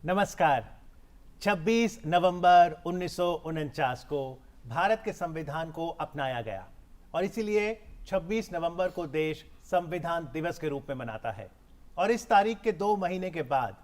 नमस्कार। 26 नवंबर 1949 को भारत के संविधान को अपनाया गया और इसीलिए 26 नवंबर को देश संविधान दिवस के रूप में मनाता है। और इस तारीख के 2 महीने के बाद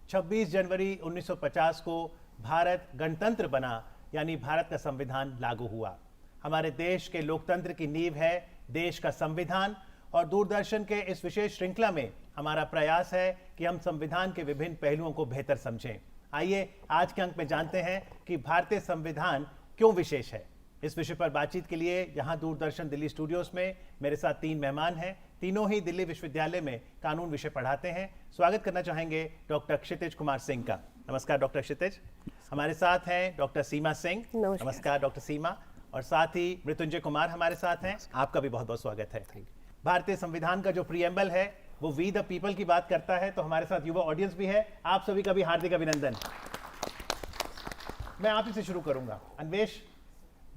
26 जनवरी 1950 को भारत गणतंत्र बना, यानी भारत का संविधान लागू हुआ। हमारे देश के लोकतंत्र की नींव है देश का संविधान, और दूरदर्शन के इस विशेष श्रृंखला में हमारा प्रयास है कि हम संविधान के विभिन्न पहलुओं को बेहतर समझें। आइए आज के अंक में जानते हैं कि भारतीय संविधान क्यों विशेष है। इस विषय पर बातचीत के लिए यहाँ दूरदर्शन दिल्ली स्टूडियोज में मेरे साथ 3 मेहमान हैं। तीनों ही दिल्ली विश्वविद्यालय में कानून विषय पढ़ाते हैं। स्वागत करना चाहेंगे डॉक्टर क्षितिज कुमार सिंह का। नमस्कार डॉक्टर क्षितिज। हमारे साथ हैं डॉक्टर सीमा सिंह। नमस्कार डॉक्टर सीमा। और साथ ही मृत्युंजय कुमार हमारे साथ हैं। आपका भी बहुत बहुत स्वागत है। भारतीय संविधान का जो प्रीएम्बल है वो वी द पीपल की बात करता है, तो हमारे साथ युवा ऑडियंस भी है। आप सभी का भी हार्दिक अभिनंदन। मैं आप ही से शुरू करूंगा। अन्वेष,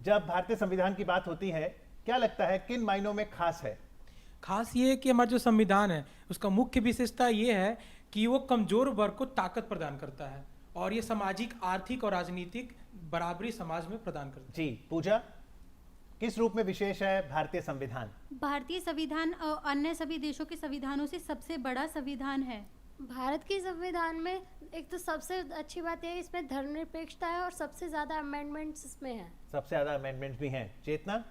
जब भारतीय संविधान की बात होती है, क्या लगता है किन मायनों में खास है? खास ये है कि हमारा जो संविधान है उसका मुख्य विशेषता ये है कि वो कमजोर वर्ग को ताकत प्रदान करता है और ये सामाजिक, आर्थिक और राजनीतिक बराबरी समाज में प्रदान करता है। जी पूजा, किस रूप में विशेष है भारतीय संविधान? भारतीय संविधान अन्य सभी देशों के संविधानों से सबसे बड़ा संविधान है। भारत के संविधान में एक तो सबसे अच्छी बात यह है इसमें धर्मनिरपेक्षता है और सबसे ज्यादा अमेंडमेंट्स इसमें है। सबसे ज्यादा अमेंडमेंट्स भी हैं। चेतना?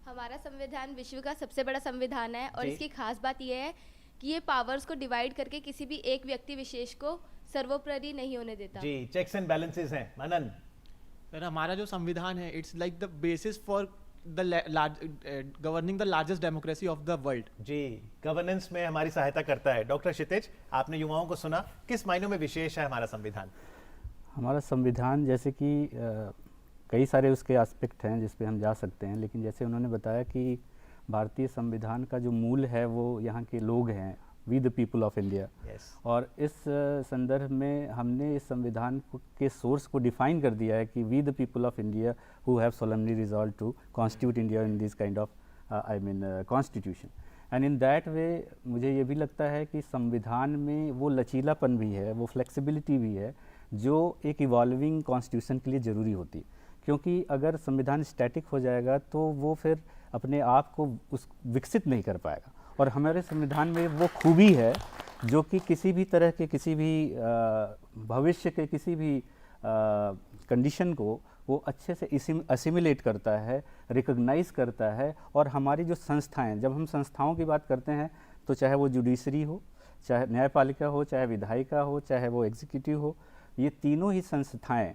हमारा संविधान विश्व का सबसे बड़ा संविधान है और जी। इसकी खास बात यह है कि ये पावर्स को डिवाइड करके किसी भी एक व्यक्ति विशेष को सर्वोपरि नहीं होने देता। जी, चेक्स एंड बैलेंसेस हैं। मनन? सर, हमारा जो संविधान है it's like the basis for the governing the largest democracy of the world. जी, गवर्नेंस में हमारी सहायता करता है। डॉक्टर क्षितिज, आपने युवाओं को सुना, किस मायनों में विशेष है हमारा संविधान? हमारा संविधान जैसे कि कई सारे उसके एस्पेक्ट हैं जिस पे हम जा सकते हैं, लेकिन जैसे उन्होंने बताया कि भारतीय संविधान का जो मूल है वो यहाँ के लोग हैं, we the people of India. और इस संदर्भ में हमने इस संविधान के सोर्स को डिफाइन कर दिया है कि we the people of India who have solemnly resolve to constitute India in this kind of constitution. And in that way मुझे ये भी लगता है कि संविधान में वो लचीलापन भी है, वो फ्लेक्सिबिलिटी भी है जो एक इवॉल्विंग कॉन्स्टिट्यूशन के लिए ज़रूरी होती है। क्योंकि अगर संविधान स्टैटिक हो जाएगा तो वो फिर अपने आप को उस विकसित नहीं कर पाएगा। और हमारे संविधान में वो खूबी है जो कि किसी भी तरह के किसी भी भविष्य के किसी भी कंडीशन को वो अच्छे से असिमिलेट करता है, रिकॉग्नाइज करता है। और हमारी जो संस्थाएं, जब हम संस्थाओं की बात करते हैं तो चाहे वो जुडिशरी हो, चाहे न्यायपालिका हो, चाहे विधायिका हो, चाहे वो एग्जीक्यूटिव हो, ये तीनों ही संस्थाएं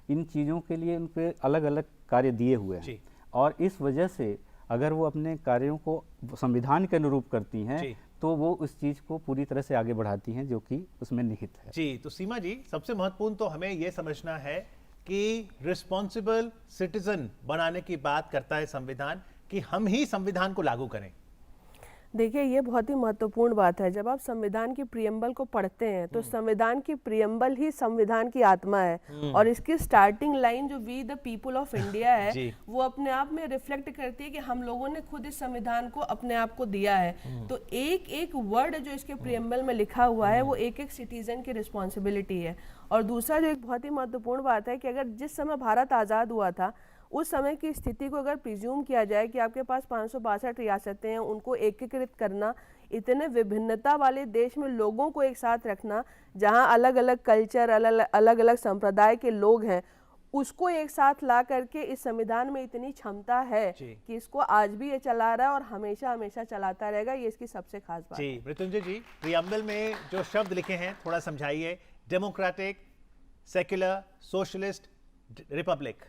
इन चीज़ों के लिए उन पर अलग अलग कार्य दिए हुए हैं। और इस वजह से अगर वो अपने कार्यों को संविधान के अनुरूप करती हैं तो वो उस चीज़ को पूरी तरह से आगे बढ़ाती हैं जो कि उसमें निहित है। जी, तो सीमा जी, सबसे महत्वपूर्ण तो हमें ये समझना है कि रिस्पॉन्सिबल सिटीजन बनाने की बात करता है संविधान, कि हम ही संविधान को लागू करें। देखिए, ये बहुत ही महत्वपूर्ण बात है। जब आप संविधान की प्रियम्बल को पढ़ते हैं तो संविधान की प्रियम्बल ही संविधान की आत्मा है और इसकी स्टार्टिंग लाइन जो we the people of India है वो अपने आप में रिफ्लेक्ट करती है कि हम लोगों ने खुद इस संविधान को अपने आप को दिया है। तो एक एक वर्ड जो इसके प्रियम्बल में लिखा हुआ है वो एक एक सिटीजन की रिस्पॉन्सिबिलिटी है। और दूसरा जो एक बहुत ही महत्वपूर्ण बात है कि अगर जिस समय भारत आज़ाद हुआ था उस समय की स्थिति को अगर प्रिज्यूम किया जाए कि आपके पास 562 रियासतें हैं, उनको एकीकृत करना, इतने विभिन्नता वाले देश में लोगों को एक साथ रखना, जहां अलग अलग कल्चर, अलग अलग संप्रदाय के लोग हैं, उसको एक साथ ला करके इस संविधान में इतनी क्षमता है कि इसको आज भी ये चला रहा है और हमेशा हमेशा चलाता रहेगा। ये इसकी सबसे खास बात है। मृत्युंजय जी, प्रियम्बल में जो शब्द लिखे हैं थोड़ा समझाइए। Democratic, secular, socialist, Republic.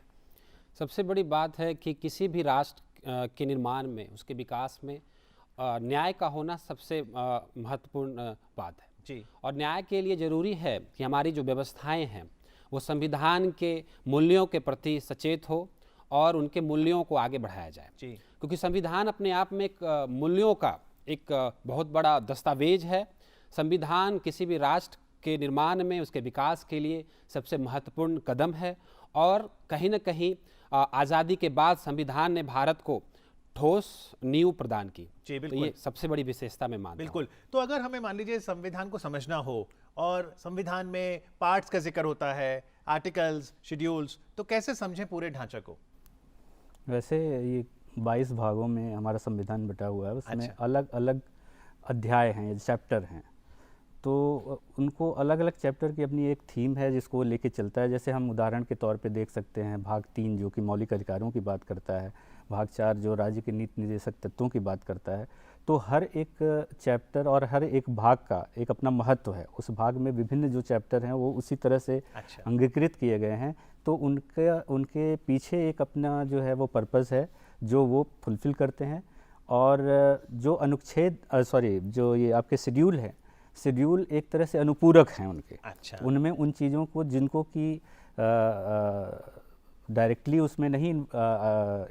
सबसे बड़ी बात है कि किसी भी राष्ट्र के निर्माण में, उसके विकास में न्याय का होना सबसे महत्वपूर्ण बात है जी। और न्याय के लिए ज़रूरी है कि हमारी जो व्यवस्थाएं हैं वो संविधान के मूल्यों के प्रति सचेत हो और उनके मूल्यों को आगे बढ़ाया जाए जी। क्योंकि संविधान अपने आप में एक मूल्यों का एक बहुत बड़ा दस्तावेज है। संविधान किसी भी राष्ट्र के निर्माण में, उसके विकास के लिए सबसे महत्वपूर्ण कदम है। और कहीं न कहीं आज़ादी के बाद संविधान ने भारत को ठोस नींव प्रदान की। जी, तो बिल्कुल। ये सबसे बड़ी विशेषता मैं मानता हूँ। बिल्कुल। तो अगर हमें मान लीजिए संविधान को समझना हो और संविधान में पार्ट्स का जिक्र होता है, आर्टिकल्स, शेड्यूल्स, तो कैसे समझें पूरे ढांचे को? वैसे ये 22 भागों में हमारा संविधान बटा हुआ है, उसमें अच्छा। अलग अलग अध्याय हैं, चैप्टर हैं। तो उनको अलग अलग चैप्टर की अपनी एक थीम है जिसको वो लेके चलता है। जैसे हम उदाहरण के तौर पे देख सकते हैं भाग 3 जो कि मौलिक अधिकारों की बात करता है, भाग 4 जो राज्य के नीति निर्देशक तत्वों की बात करता है। तो हर एक चैप्टर और हर एक भाग का एक अपना महत्व है। उस भाग में विभिन्न जो चैप्टर हैं वो उसी तरह से अच्छा। अंगीकृत किए गए हैं। तो उनके पीछे एक अपना जो है वो पर्पस है जो वो फुलफिल करते हैं। और जो अनुच्छेद जो ये आपके शेड्यूल है, शेड्यूल एक तरह से अनुपूरक हैं उनके। अच्छा। उनमें उन चीज़ों को जिनको कि डायरेक्टली उसमें नहीं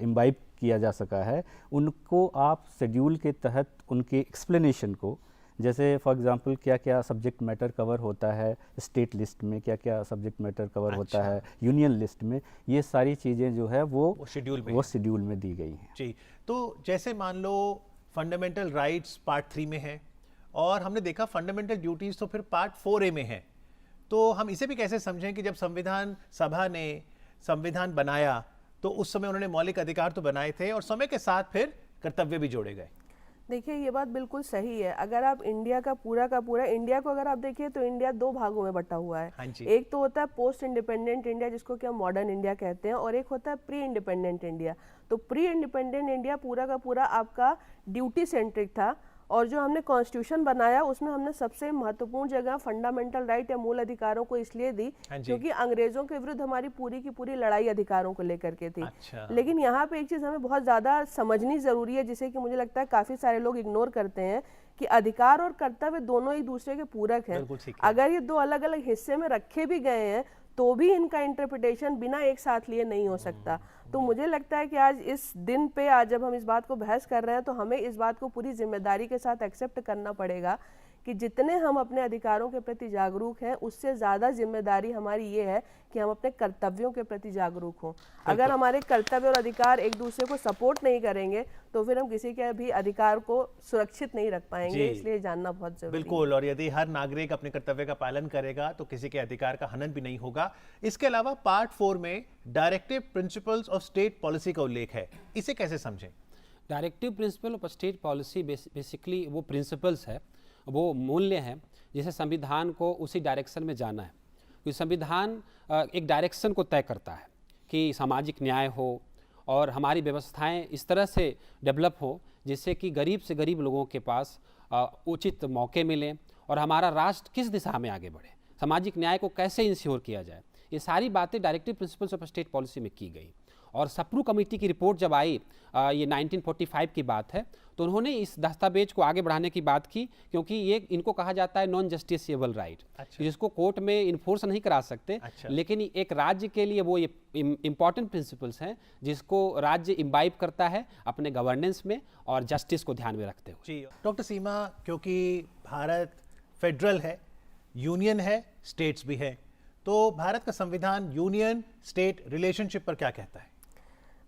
इम्बाइब किया जा सका है, उनको आप शेड्यूल के तहत उनके एक्सप्लेनेशन को, जैसे फॉर एग्जांपल क्या क्या सब्जेक्ट मैटर कवर होता है स्टेट लिस्ट में, क्या क्या सब्जेक्ट मैटर कवर होता है यूनियन लिस्ट में, ये सारी चीज़ें जो है वो शेड्यूल में दी गई हैं। जी। तो जैसे मान लो फंडामेंटल राइट्स पार्ट 3 में है और हमने देखा फंडामेंटल ड्यूटीज तो फिर पार्ट 4A में है। तो हम इसे भी कैसे समझें कि जब संविधान सभा ने संविधान बनाया तो उस समय उन्होंने मौलिक अधिकार तो बनाए थे और समय के साथ फिर कर्तव्य भी जोड़े गए। देखिए ये बात बिल्कुल सही है। अगर आप इंडिया का पूरा इंडिया को अगर आप देखिए तो इंडिया 2 भागों में बटा हुआ है। हाँ जी। एक तो होता है पोस्ट इंडिपेंडेंट इंडिया जिसको कि हम मॉडर्न इंडिया कहते हैं, और एक होता है प्री इंडिपेंडेंट इंडिया। तो प्री इंडिपेंडेंट इंडिया पूरा का पूरा आपका ड्यूटी सेंट्रिक था, और जो हमने कॉन्स्टिट्यूशन बनाया उसमें हमने सबसे महत्वपूर्ण जगह फंडामेंटल राइट या मूल अधिकारों को इसलिए दी क्योंकि अंग्रेजों के विरुद्ध हमारी पूरी की पूरी लड़ाई अधिकारों को लेकर के थी। अच्छा। लेकिन यहाँ पे एक चीज़ हमें बहुत ज़्यादा समझनी ज़रूरी है जिसे कि मुझे लगता है काफ़ी सारे लोग इग्नोर करते हैं कि अधिकार और कर्तव्य दोनों एक दूसरे के पूरक हैं। अगर ये 2 अलग अलग हिस्से में रखे भी गए हैं तो भी इनका इंटरप्रिटेशन बिना एक साथ लिए नहीं हो सकता। तो मुझे लगता है कि आज इस दिन पे, आज जब हम इस बात को बहस कर रहे हैं, तो हमें इस बात को पूरी जिम्मेदारी के साथ एक्सेप्ट करना पड़ेगा कि जितने हम अपने अधिकारों के प्रति जागरूक हैं उससे ज़्यादा जिम्मेदारी हमारी ये है कि हम अपने कर्तव्यों के प्रति जागरूक हों। अगर हमारे कर्तव्य और अधिकार एक दूसरे को सपोर्ट नहीं करेंगे तो फिर हम किसी के भी अधिकार को सुरक्षित नहीं रख पाएंगे, इसलिए जानना बहुत जरूरी है। बिल्कुल। और यदि हर नागरिक अपने कर्तव्य का पालन करेगा तो किसी के अधिकार का हनन भी नहीं होगा। इसके अलावा पार्ट 4 में directive principles of state policy का उल्लेख है, इसे कैसे समझें? Directive principle of state policy basically वो प्रिंसिपल्स है, वो मूल्य हैं जिसे संविधान को उसी डायरेक्शन में जाना है। क्योंकि संविधान एक डायरेक्शन को तय करता है कि सामाजिक न्याय हो और हमारी व्यवस्थाएं इस तरह से डेवलप हो जिससे कि गरीब से गरीब लोगों के पास उचित मौके मिलें और हमारा राष्ट्र किस दिशा में आगे बढ़े, सामाजिक न्याय को कैसे इंश्योर किया जाए, ये सारी बातें directive principles of state policy में की गई। और सप्रू कमेटी की रिपोर्ट जब आई, ये 1945 की बात है, तो उन्होंने इस दस्तावेज को आगे बढ़ाने की बात की क्योंकि ये इनको कहा जाता है नॉन जस्टिसेबल राइट, जिसको कोर्ट में इन्फोर्स नहीं करा सकते। लेकिन एक राज्य के लिए वो ये इम्पॉर्टेंट प्रिंसिपल्स हैं जिसको राज्य इम्बाइब करता है अपने गवर्नेंस में और जस्टिस को ध्यान में रखते हुए। जी डॉक्टर सीमा, क्योंकि भारत फेडरल है, यूनियन है, स्टेट्स भी है, तो भारत का संविधान यूनियन स्टेट रिलेशनशिप पर क्या कहता है?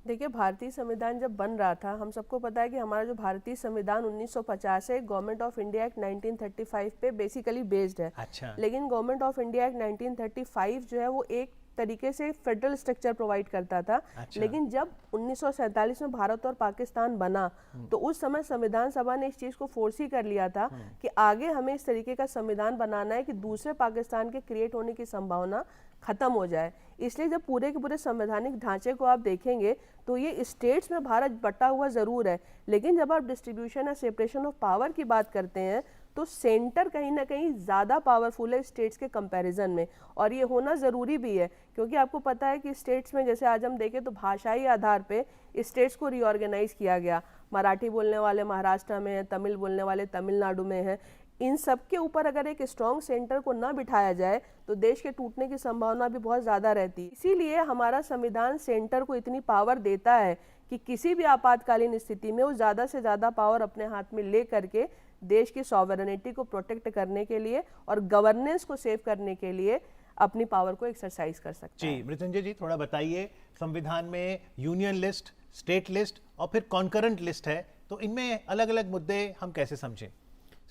देखिए, भारतीय संविधान जब बन रहा था, हम सबको पता है कि हमारा जो भारतीय संविधान 1950 है, गवर्नमेंट ऑफ इंडिया एक्ट 1935 पे बेसिकली बेस्ड है। अच्छा। लेकिन गवर्नमेंट ऑफ इंडिया एक्ट 1935 जो है वो एक तरीके से फेडरल स्ट्रक्चर प्रोवाइड करता था। लेकिन जब 1947 में भारत और पाकिस्तान बना तो उस समय संविधान सभा ने इस चीज़ को फोर्स ही कर लिया था कि आगे हमें इस तरीके का संविधान बनाना है कि दूसरे पाकिस्तान के क्रिएट होने की संभावना खत्म हो जाए। इसलिए जब पूरे के पूरे संवैधानिक ढांचे को आप देखेंगे तो ये स्टेट्स में भारत बटा हुआ ज़रूर है, लेकिन जब आप डिस्ट्रीब्यूशन या सेपरेशन ऑफ पावर की बात करते हैं तो सेंटर कहीं ना कहीं ज़्यादा पावरफुल है स्टेट्स के कंपैरिजन में, और ये होना ज़रूरी भी है क्योंकि आपको पता है कि स्टेट्स में जैसे आज हम देखें तो भाषाई आधार पे स्टेट्स को रीऑर्गेनाइज किया गया। मराठी बोलने वाले महाराष्ट्र में हैं, तमिल बोलने वाले तमिलनाडु में हैं। इन सब के ऊपर अगर एक स्ट्रॉन्ग सेंटर को ना बिठाया जाए तो देश के टूटने की संभावना भी बहुत ज़्यादा रहती है। इसीलिए हमारा संविधान सेंटर को इतनी पावर देता है कि किसी भी आपातकालीन स्थिति में वो ज़्यादा से ज़्यादा पावर अपने हाथ में ले करके देश की सॉवरेनिटी को प्रोटेक्ट करने के लिए और गवर्नेंस को सेव करने के लिए अपनी पावर को एक्सरसाइज कर सकता है। जी मृत्युंजय जी, थोड़ा बताइए, संविधान में यूनियन लिस्ट स्टेट लिस्ट और फिर कॉन्करेंट लिस्ट है, तो इनमें अलग अलग मुद्दे हम कैसे समझें?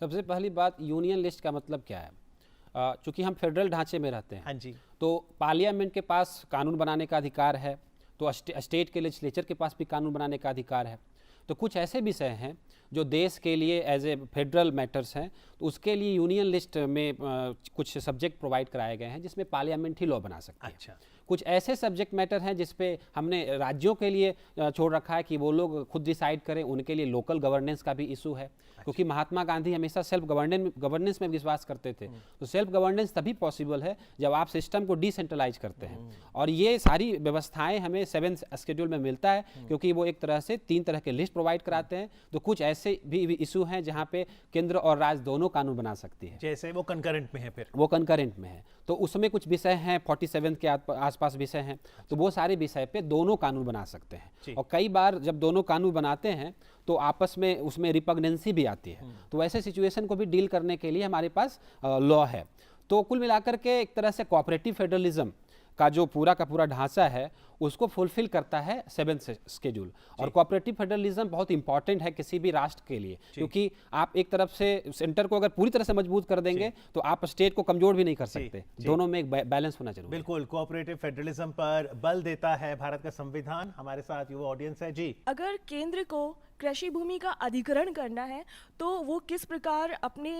सबसे पहली बात, यूनियन लिस्ट का मतलब क्या है? चूंकि हम फेडरल ढांचे में रहते हैं, हाँ जी, तो पार्लियामेंट के पास कानून बनाने का अधिकार है, तो स्टेट के लेजिस्लेचर के पास भी कानून बनाने का अधिकार है। तो कुछ ऐसे विषय हैं जो देश के लिए एज ए फेडरल मैटर्स हैं, तो उसके लिए यूनियन लिस्ट में कुछ सब्जेक्ट प्रोवाइड कराए गए हैं जिसमें पार्लियामेंट ही लॉ बना सकते हैं। अच्छा, कुछ ऐसे सब्जेक्ट मैटर हैं जिस पे हमने राज्यों के लिए छोड़ रखा है कि वो लोग खुद डिसाइड करें, उनके लिए लोकल गवर्नेंस का भी इशू है। क्योंकि महात्मा गांधी हमेशा सेल्फ गवर्नेंस में विश्वास करते थे, तो सेल्फ गवर्नेंस तभी पॉसिबल है जब आप सिस्टम को डिसेंट्रलाइज करते हैं। और ये सारी व्यवस्थाएं हमें 7th शेड्यूल में मिलता है, क्योंकि वो एक तरह से 3 तरह के लिस्ट प्रोवाइड कराते हैं। तो कुछ ऐसे भी इशू हैं जहाँ पे केंद्र और राज्य दोनों कानून बना सकती है, जैसे वो कंकरेंट में है, फिर वो कंकरेंट में है। तो उसमें कुछ विषय हैं 47 के आसपास विषय हैं, तो वो सारे विषय पे दोनों कानून बना सकते हैं। और कई बार जब दोनों कानून बनाते हैं तो आपस में उसमें रिपग्नेंसी भी आती है, तो ऐसे सिचुएशन को भी डील करने के लिए हमारे पास लॉ है। तो कुल मिलाकर के एक तरह से कोऑपरेटिव फेडरलिज्म का जो पूरा का पूरा ढांचा है उसको फुलफिल करता है 7th शेड्यूल। और कोऑपरेटिव फेडरलिज्म बहुत इंपॉर्टेंट है किसी भी राष्ट्र के लिए, क्योंकि आप एक तरफ से सेंटर को अगर पूरी तरह से मजबूत कर देंगे तो आप स्टेट को कमजोर भी नहीं कर सकते। दोनों में एक बैलेंस होना जरूरी है। बिल्कुल, कोऑपरेटिव फेडरलिज्म पर बल देता है भारत का संविधान। हमारे साथ युवा ऑडियंस है जी। अगर केंद्र को कृषि भूमि का अधिग्रहण करना है तो वो किस प्रकार अपनी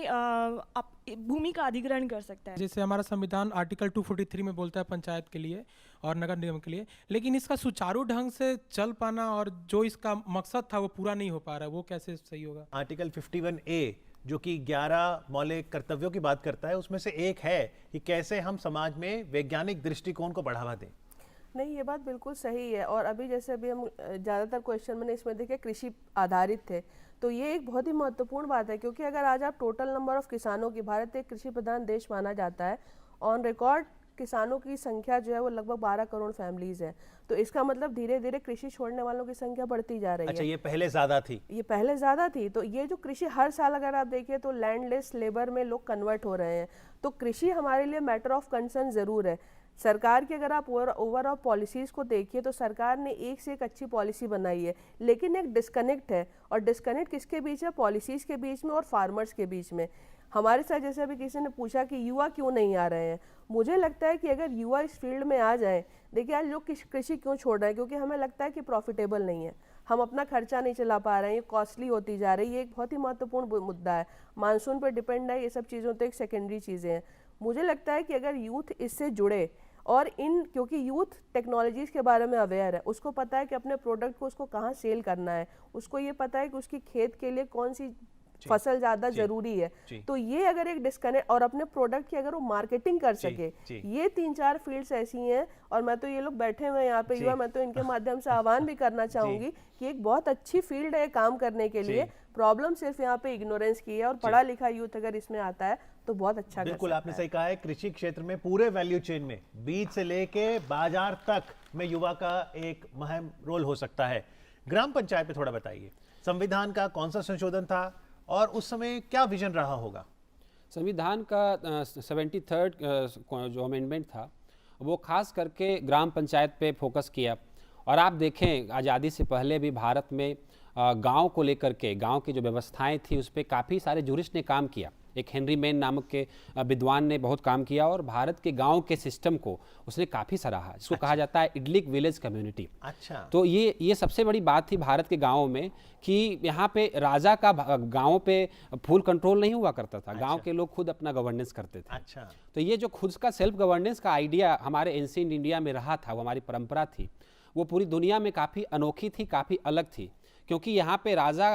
भूमि का अधिग्रहण कर सकता है? जैसे हमारा संविधान आर्टिकल 243 में बोलता है पंचायत के लिए और नगर निगम के लिए, लेकिन इसका सुचारू ढंग से चल पाना और जो इसका मकसद था वो पूरा नहीं हो पा रहा है, वो कैसे सही होगा? आर्टिकल 51A जो कि 11 मौलिक कर्तव्यों की बात करता है, उसमें से एक है कि कैसे हम समाज में वैज्ञानिक दृष्टिकोण को बढ़ावा दें। नहीं, ये बात बिल्कुल सही है। और अभी जैसे अभी हम ज़्यादातर क्वेश्चन मैंने इसमें देखे कृषि आधारित थे, तो ये एक बहुत ही महत्वपूर्ण बात है, क्योंकि अगर आज आप टोटल नंबर ऑफ किसानों की, भारत एक कृषि प्रधान देश माना जाता है, ऑन रिकॉर्ड किसानों की संख्या जो है वो लगभग 12 करोड़ फैमिलीज है। तो इसका मतलब धीरे धीरे कृषि छोड़ने वालों की संख्या बढ़ती जा रही है। अच्छा, ये पहले ज्यादा थी? ये पहले ज़्यादा थी। तो ये जो कृषि हर साल अगर आप देखिए तो लैंडलेस लेबर में लोग कन्वर्ट हो रहे हैं। तो कृषि हमारे लिए मैटर ऑफ कंसर्न ज़रूर है। सरकार की अगर आप ओवरऑल पॉलिसीज़ को देखिए तो सरकार ने एक से एक अच्छी पॉलिसी बनाई है, लेकिन एक डिस्कनेक्ट है। और डिस्कनेक्ट किसके बीच है? पॉलिसीज़ के बीच में और फार्मर्स के बीच में। हमारे साथ जैसे अभी किसी ने पूछा कि युवा क्यों नहीं आ रहे हैं, मुझे लगता है कि अगर युवा इस फील्ड में आ जाएं, देखिए आज लोग कृषि क्यों छोड़ रहे हैं? क्योंकि हमें लगता है कि प्रॉफिटेबल नहीं है, हम अपना खर्चा नहीं चला पा रहे हैं, ये कॉस्टली होती जा रही है। ये एक बहुत ही महत्वपूर्ण मुद्दा है। मानसून पर डिपेंड है, ये सब चीज़ों तो एक सेकेंडरी चीज़ें हैं। मुझे लगता है कि अगर यूथ इससे जुड़े और क्योंकि यूथ टेक्नोलॉजीज़ के बारे में अवेयर है, उसको पता है कि अपने प्रोडक्ट को उसको कहाँ सेल करना है, उसको ये पता है कि उसकी खेत के लिए कौन सी फसल ज़्यादा ज़रूरी है। तो ये अगर एक डिस्कनेक्ट और अपने प्रोडक्ट की अगर वो मार्केटिंग कर सके, ये 3-4 फील्ड्स ऐसी हैं। और मैं तो ये लोग बैठे हुए हैं यहाँ पे युवा, मैं तो इनके माध्यम से आह्वान भी करना चाहूँगी कि एक बहुत अच्छी फील्ड है काम करने के लिए। प्रॉब्लम सिर्फ यहाँ पे इग्नोरेंस की है, और पढ़ा लिखा यूथ अगर इसमें आता है तो बहुत अच्छा। बिल्कुल, आपने सही कहा है। कृषि क्षेत्र में पूरे वैल्यू चेन में बीज से लेके बाजार तक में युवा का एक अहम रोल हो सकता है। ग्राम पंचायत पे थोड़ा बताइए, संविधान का कौन सा संशोधन था और उस समय क्या विजन रहा होगा? संविधान का 73rd जो अमेंडमेंट था वो खास करके ग्राम पंचायत पे फोकस किया। और आप देखें, आज़ादी से पहले भी भारत में गांव को लेकर के, गांव की जो व्यवस्थाएं थी उस पर काफ़ी सारे जूरिस्ट ने काम किया। एक हेनरी मेन नामक के विद्वान ने बहुत काम किया और भारत के गांव के सिस्टम को उसने काफ़ी सराहा, जिसको कहा जाता है इडलिक विलेज कम्युनिटी। अच्छा, तो ये सबसे बड़ी बात थी भारत के गांवों में कि यहाँ पे राजा का गांवों पे फुल कंट्रोल नहीं हुआ करता था। गांव के लोग खुद अपना गवर्नेंस करते थे। अच्छा, तो ये जो खुद का सेल्फ गवर्नेंस का आइडिया हमारे एंशिएंट इंडिया में रहा था, वो हमारी परंपरा थी, वो पूरी दुनिया में काफ़ी अनोखी थी, काफ़ी अलग थी। क्योंकि यहाँ पे राजा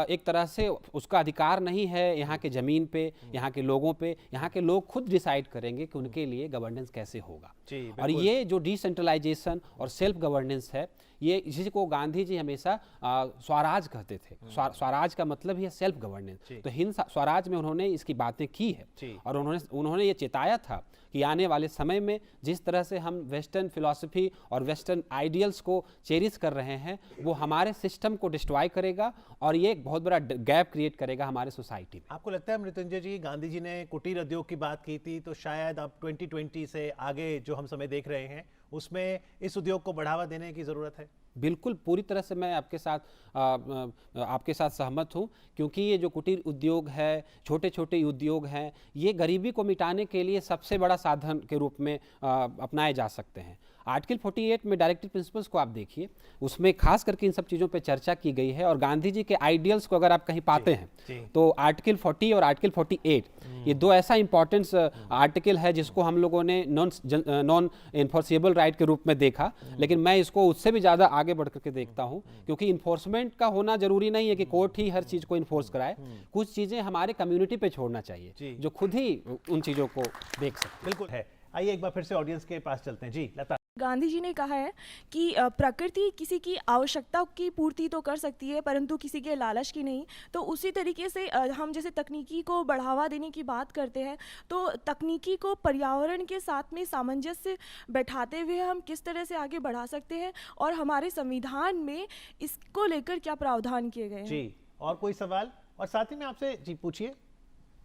एक तरह से उसका अधिकार नहीं है यहाँ के ज़मीन पे, यहाँ के लोगों पे। यहाँ के लोग खुद डिसाइड करेंगे कि उनके लिए गवर्नेंस कैसे होगा। और ये जो डिसेंट्रलाइजेशन और सेल्फ गवर्नेंस है, ये इसी को गांधी जी हमेशा स्वराज कहते थे। स्वराज का मतलब ही है सेल्फ गवर्नेंस। तो हिंद स्वराज में उन्होंने इसकी बातें की है और उन्होंने ये चेताया था कि आने वाले समय में जिस तरह से हम वेस्टर्न फिलॉसफी और वेस्टर्न आइडियल्स को चेरिश कर रहे हैं, वो हमारे सिस्टम को डिस्ट्रॉय करेगा और ये एक बहुत बड़ा गैप क्रिएट करेगा हमारे सोसाइटी में। आपको लगता है मृत्युंजय जी, गांधी जी ने कुटीर उद्योग की बात की थी, तो शायद अब 2020 से आगे जो हम समय देख रहे हैं उसमें इस उद्योग को बढ़ावा देने की जरूरत है? बिल्कुल पूरी तरह से मैं आपके साथ सहमत हूँ, क्योंकि ये जो कुटीर उद्योग है, छोटे छोटे उद्योग हैं, ये गरीबी को मिटाने के लिए सबसे बड़ा साधन के रूप में अपनाए जा सकते हैं। आर्टिकल 48 में डायरेक्टिव प्रिंसिपल्स को आप देखिए, उसमें खास करके इन सब चीज़ों पे चर्चा की गई है, और गांधी जी के आइडियल्स को अगर आप कहीं पाते हैं तो आर्टिकल 40 और आर्टिकल 48 ये दो ऐसा इंपॉर्टेंस आर्टिकल है जिसको हम लोगों ने नॉन इन्फोर्सेबल राइट के रूप में देखा, लेकिन मैं इसको उससे भी ज़्यादा आगे बढ़ करके देखता हूँ, क्योंकि इन्फोर्समेंट का होना जरूरी नहीं है कि कोर्ट ही हर चीज़ को इन्फोर्स कराए। कुछ चीज़ें हमारे कम्युनिटी पे छोड़ना चाहिए जो खुद ही उन चीज़ों को देख सकते। बिल्कुल है। आइए एक बार फिर से ऑडियंस के पास चलते हैं। जी लता। गांधी जी ने कहा है कि प्रकृति किसी की आवश्यकता की पूर्ति तो कर सकती है, परंतु किसी के लालच की नहीं। तो उसी तरीके से हम जैसे तकनीकी को बढ़ावा देने की बात करते हैं, तो तकनीकी को पर्यावरण के साथ में सामंजस्य बैठाते हुए हम किस तरह से आगे बढ़ा सकते हैं, और हमारे संविधान में इसको लेकर क्या प्रावधान किए गए हैं। जी, और कोई सवाल? और साथ ही में आपसे जी पूछिए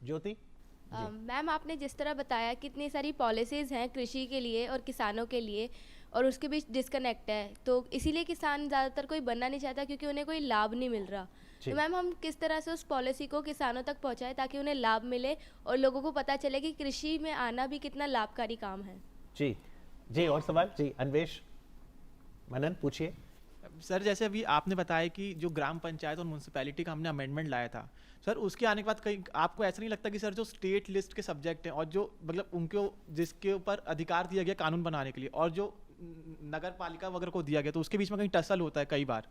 ज्योति। मैम, आपने जिस तरह बताया कितनी सारी पॉलिसीज़ हैं कृषि के लिए और किसानों के लिए, और उसके बीच डिस्कनेक्ट है, तो इसीलिए किसान ज़्यादातर कोई बनना नहीं चाहता क्योंकि उन्हें कोई लाभ नहीं मिल रहा। तो मैम, हम किस तरह से उस पॉलिसी को किसानों तक पहुंचाएं ताकि उन्हें लाभ मिले और लोगों को पता चले कि कृषि में आना भी कितना लाभकारी काम है। जी जी, और सवाल? जी अन्वेष, मनन पूछिए। सर जैसे अभी आपने बताया कि जो ग्राम पंचायत और म्यूनसिपैलिटी का हमने अमेंडमेंट लाया था, सर उसके आने के बाद कहीं आपको ऐसा नहीं लगता कि सर जो स्टेट लिस्ट के सब्जेक्ट हैं और जो मतलब उनको जिसके ऊपर अधिकार दिया गया कानून बनाने के लिए, और जो नगर पालिका वगैरह को दिया गया, तो उसके बीच में कहीं टसल होता है कई बार?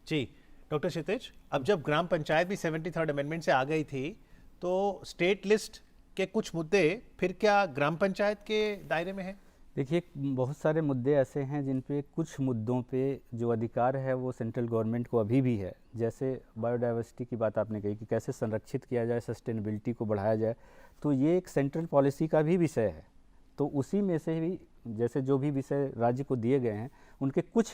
जी डॉक्टर क्षितिज, अब जब ग्राम पंचायत भी 73rd अमेंडमेंट से आ गई थी, तो स्टेट लिस्ट के कुछ मुद्दे फिर क्या ग्राम पंचायत के दायरे में है? देखिए, बहुत सारे मुद्दे ऐसे हैं जिन पे कुछ मुद्दों पे जो अधिकार है वो सेंट्रल गवर्नमेंट को अभी भी है। जैसे बायोडाइवर्सिटी की बात आपने कही कि कैसे संरक्षित किया जाए, सस्टेनेबिलिटी को बढ़ाया जाए, तो ये एक सेंट्रल पॉलिसी का भी विषय है। तो उसी में से भी जैसे जो भी विषय राज्य को दिए गए हैं, उनके कुछ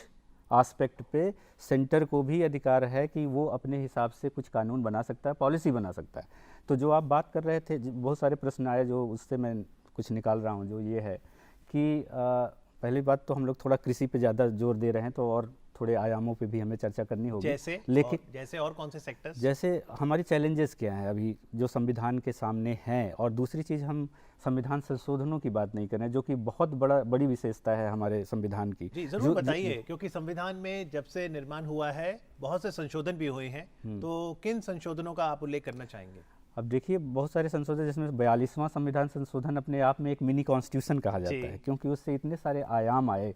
आस्पेक्ट पे सेंटर को भी अधिकार है कि वो अपने हिसाब से कुछ कानून बना सकता है, पॉलिसी बना सकता है। तो जो आप बात कर रहे थे, बहुत सारे प्रश्न आए, जो उससे मैं कुछ निकाल रहा हूँ, जो ये है कि पहली बात तो हम लोग थोड़ा कृषि पे ज़्यादा जोर दे रहे हैं, तो और थोड़े आयामों पे भी हमें चर्चा करनी होगी। जैसे और कौन से सेक्टर्स? जैसे हमारी चैलेंजेस क्या हैं अभी जो संविधान के सामने हैं, और दूसरी चीज़, हम संविधान संशोधनों की बात नहीं कर रहे हैं, जो कि बहुत बड़ी विशेषता है हमारे संविधान की। जी जरूर बताइए, क्योंकि संविधान में जब से निर्माण हुआ है बहुत से संशोधन भी हुए हैं, तो किन संशोधनों का आप उल्लेख करना चाहेंगे? अब देखिए, बहुत सारे संशोधन, जिसमें 42वां संविधान संशोधन अपने आप में एक मिनी कॉन्स्टिट्यूशन कहा जाता है, क्योंकि उससे इतने सारे आयाम आए।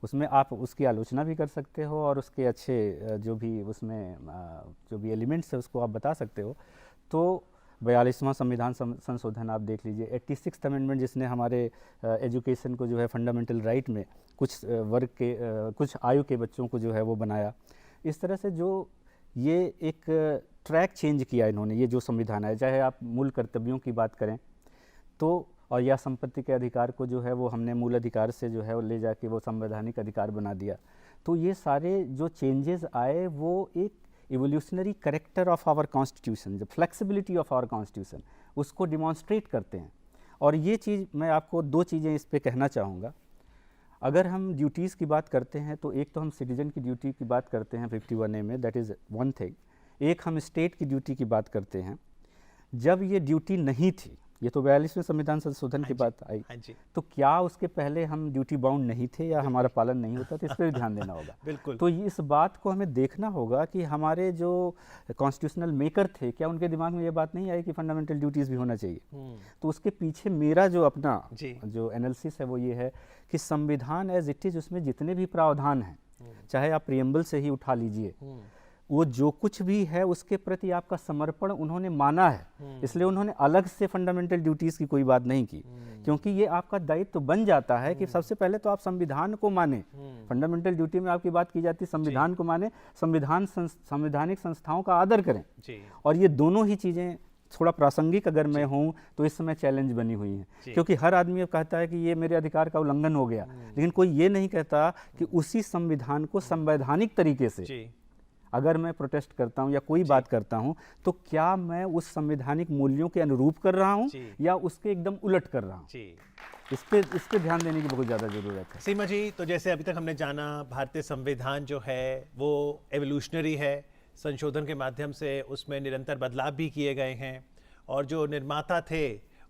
उसमें आप उसकी आलोचना भी कर सकते हो और उसके अच्छे जो भी उसमें जो भी एलिमेंट्स है उसको आप बता सकते हो। तो 42वां संविधान संशोधन आप देख लीजिए। 86th अमेंडमेंट, जिसने हमारे एजुकेशन को जो है फंडामेंटल राइट में कुछ वर्ग के कुछ आयु के बच्चों को जो है वो बनाया। इस तरह से जो ये एक ट्रैक चेंज किया इन्होंने, ये जो संविधान है, चाहे आप मूल कर्तव्यों की बात करें तो, और या संपत्ति के अधिकार को जो है वो हमने मूल अधिकार से जो है वो ले जाके वो संवैधानिक अधिकार बना दिया। तो ये सारे जो चेंजेस आए वो एक evolutionary character of our constitution, जो फ्लेक्सिबिलिटी ऑफ आवर कॉन्स्टिट्यूशन, उसको डिमॉन्स्ट्रेट करते हैं। और ये चीज़ मैं आपको दो चीज़ें इस पे कहना चाहूँगा। अगर हम ड्यूटीज़ की बात करते हैं तो एक तो हम सिटीजन की ड्यूटी की बात करते हैं 51A में, दैट इज़ वन थिंग। एक हम स्टेट की ड्यूटी की बात करते हैं। जब ये ड्यूटी नहीं थी, ये तो 42वें संविधान संशोधन की बात आई, तो क्या उसके पहले हम ड्यूटी बाउंड नहीं थे या हमारा पालन नहीं होता? तो इस पर भी ध्यान देना होगा। बिल्कुल। तो इस बात को हमें देखना होगा कि हमारे जो कॉन्स्टिट्यूशनल मेकर थे, क्या उनके दिमाग में ये बात नहीं आई कि फंडामेंटल ड्यूटीज़ भी होना चाहिए? तो उसके पीछे मेरा जो अपना जो एनालिसिस है वो ये है कि संविधान एज इट इज़, उसमें जितने भी प्रावधान हैं, चाहे आप प्रियम्बल से ही उठा लीजिए, वो जो कुछ भी है उसके प्रति आपका समर्पण उन्होंने माना है। इसलिए उन्होंने अलग से फंडामेंटल ड्यूटीज़ की कोई बात नहीं की, क्योंकि ये आपका दायित्व बन जाता है कि सबसे पहले तो आप संविधान को माने। फंडामेंटल ड्यूटी में आपकी बात की जाती है संविधान को माने, संवैधानिक संस्थाओं का आदर करें। और ये दोनों ही चीज़ें थोड़ा प्रासंगिक अगर मैं हूँ तो इस समय चैलेंज बनी हुई हैं, क्योंकि हर आदमी अब कहता है कि ये मेरे अधिकार का उल्लंघन हो गया, लेकिन कोई ये नहीं कहता कि उसी संविधान को संवैधानिक तरीके से अगर मैं प्रोटेस्ट करता हूं या कोई बात करता हूं तो क्या मैं उस संवैधानिक मूल्यों के अनुरूप कर रहा हूं या उसके एकदम उलट कर रहा हूं। इस पे ध्यान देने की बहुत ज़्यादा ज़रूरत है। सीमा जी, तो जैसे अभी तक हमने जाना, भारतीय संविधान जो है वो एवोल्यूशनरी है, संशोधन के माध्यम से उसमें निरंतर बदलाव भी किए गए हैं, और जो निर्माता थे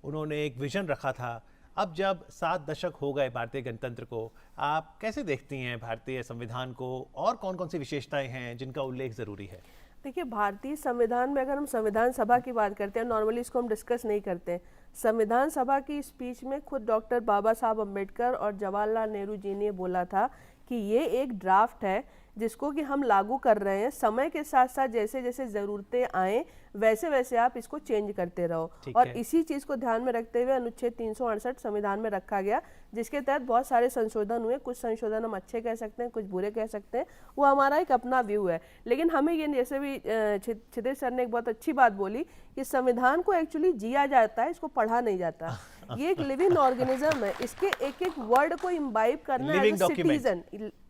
उन्होंने एक विजन रखा था। अब जब 7 दशक हो गए भारतीय गणतंत्र को, आप कैसे देखती हैं भारतीय संविधान को, और कौन कौन सी विशेषताएं हैं जिनका उल्लेख ज़रूरी है? देखिए, भारतीय संविधान में अगर हम संविधान सभा की बात करते हैं, नॉर्मली इसको हम डिस्कस नहीं करते हैं। संविधान सभा की स्पीच में खुद डॉक्टर बाबा साहब अम्बेडकर और जवाहरलाल नेहरू जी ने बोला था कि ये एक ड्राफ्ट है जिसको कि हम लागू कर रहे हैं, समय के साथ साथ जैसे जैसे ज़रूरतें आएँ वैसे वैसे आप इसको चेंज करते रहो। और इसी चीज़ को ध्यान में रखते हुए अनुच्छेद 368 संविधान में रखा गया, जिसके तहत बहुत सारे संशोधन हुए। कुछ संशोधन हम अच्छे कह सकते हैं, कुछ बुरे कह सकते हैं, वो हमारा एक अपना व्यू है। लेकिन हमें ये, जैसे भी क्षितिज सर ने एक बहुत अच्छी बात बोली कि संविधान को एक्चुअली जिया जाता है, इसको पढ़ा नहीं जाता। ये एक लिविंग ऑर्गेनिज्म है, इसके एक एक वर्ड को इम्बाइब करना एज अ सिटीजन,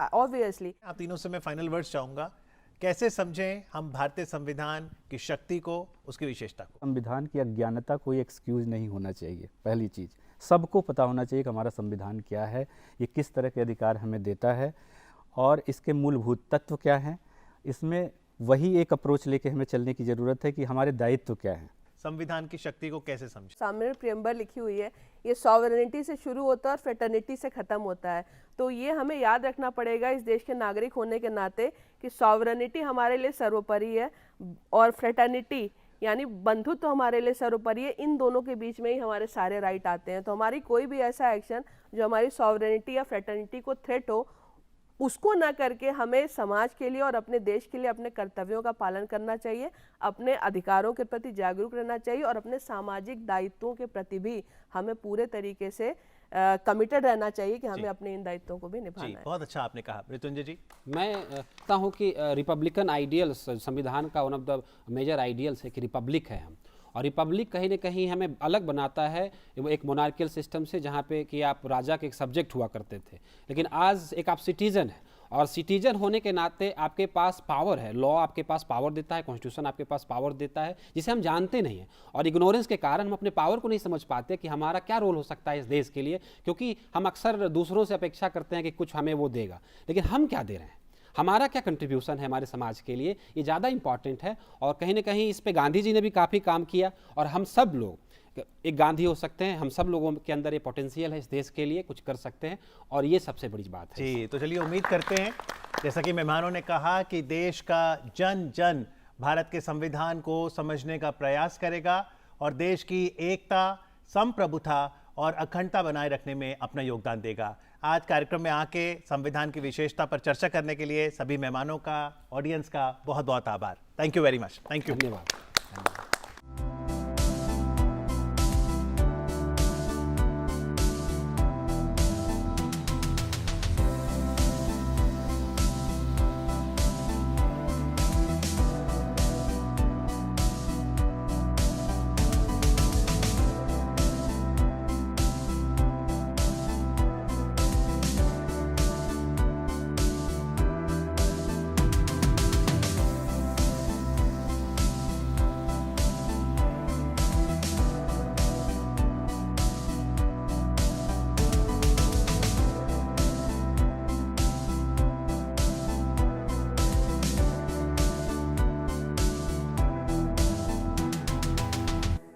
ऑब्वियसली। आप तीनों से मैं फाइनल वर्ड्स चाहूंगा, कैसे समझें हम भारतीय संविधान की शक्ति को, उसकी विशेषता को? संविधान की अज्ञानता कोई एक्सक्यूज नहीं होना चाहिए। पहली चीज़, सबको पता होना चाहिए कि हमारा संविधान क्या है, ये किस तरह के अधिकार हमें देता है और इसके मूलभूत तत्व क्या हैं। इसमें वही एक अप्रोच लेके हमें चलने की ज़रूरत है कि हमारे दायित्व क्या हैं। संविधान की शक्ति को कैसे समझें? सामने प्रियम्बल लिखी हुई है, ये सॉवरेनिटी से शुरू होता है और फ्रेटर्निटी से ख़त्म होता है। तो ये हमें याद रखना पड़ेगा इस देश के नागरिक होने के नाते कि सॉवरेनिटी हमारे लिए सर्वोपरि है और फ्रेटर्निटी यानी बंधुत्व हमारे लिए सर्वोपरि है। इन दोनों के बीच में ही हमारे सारे राइट आते हैं। तो हमारी कोई भी ऐसा एक्शन जो हमारी सॉवरेनिटी या फ्रेटर्निटी को थ्रेट हो, उसको ना करके हमें समाज के लिए और अपने देश के लिए अपने कर्तव्यों का पालन करना चाहिए, अपने अधिकारों के प्रति जागरूक रहना चाहिए और अपने सामाजिक दायित्वों के प्रति भी हमें पूरे तरीके से कमिटेड रहना चाहिए कि हमें अपने इन दायित्वों को भी निभाना है। बहुत अच्छा आपने कहा। मृत्युंजय जी? मैं कहता हूँ कि रिपब्लिकन आइडियल्स, संविधान का one of the major ideals है कि रिपब्लिक है हम, और रिपब्लिक कहीं ना कहीं हमें अलग बनाता है एक मोनार्कियल सिस्टम से, जहाँ पे कि आप राजा के एक सब्जेक्ट हुआ करते थे, लेकिन आज एक आप सिटीजन है, और सिटीजन होने के नाते आपके पास पावर है, लॉ आपके पास पावर देता है, कॉन्स्टिट्यूशन आपके पास पावर देता है, जिसे हम जानते नहीं हैं, और इग्नोरेंस के कारण हम अपने पावर को नहीं समझ पाते कि हमारा क्या रोल हो सकता है इस देश के लिए, क्योंकि हम अक्सर दूसरों से अपेक्षा करते हैं कि कुछ हमें वो देगा, लेकिन हम क्या दे रहे हैं, हमारा क्या कंट्रीब्यूशन है हमारे समाज के लिए, ये ज़्यादा इंपॉर्टेंट है। और कहीं ना कहीं इस पे गांधी जी ने भी काफ़ी काम किया, और हम सब लोग एक गांधी हो सकते हैं, हम सब लोगों के अंदर ये पोटेंशियल है इस देश के लिए कुछ कर सकते हैं, और ये सबसे बड़ी बात है। जी, तो चलिए उम्मीद करते हैं, जैसा कि मेहमानों ने कहा, कि देश का जन जन भारत के संविधान को समझने का प्रयास करेगा और देश की एकता, संप्रभुता और अखंडता बनाए रखने में अपना योगदान देगा। आज कार्यक्रम में आके संविधान की विशेषता पर चर्चा करने के लिए सभी मेहमानों का, ऑडियंस का बहुत बहुत आभार। Thank you very much. Thank you. धन्यवाद।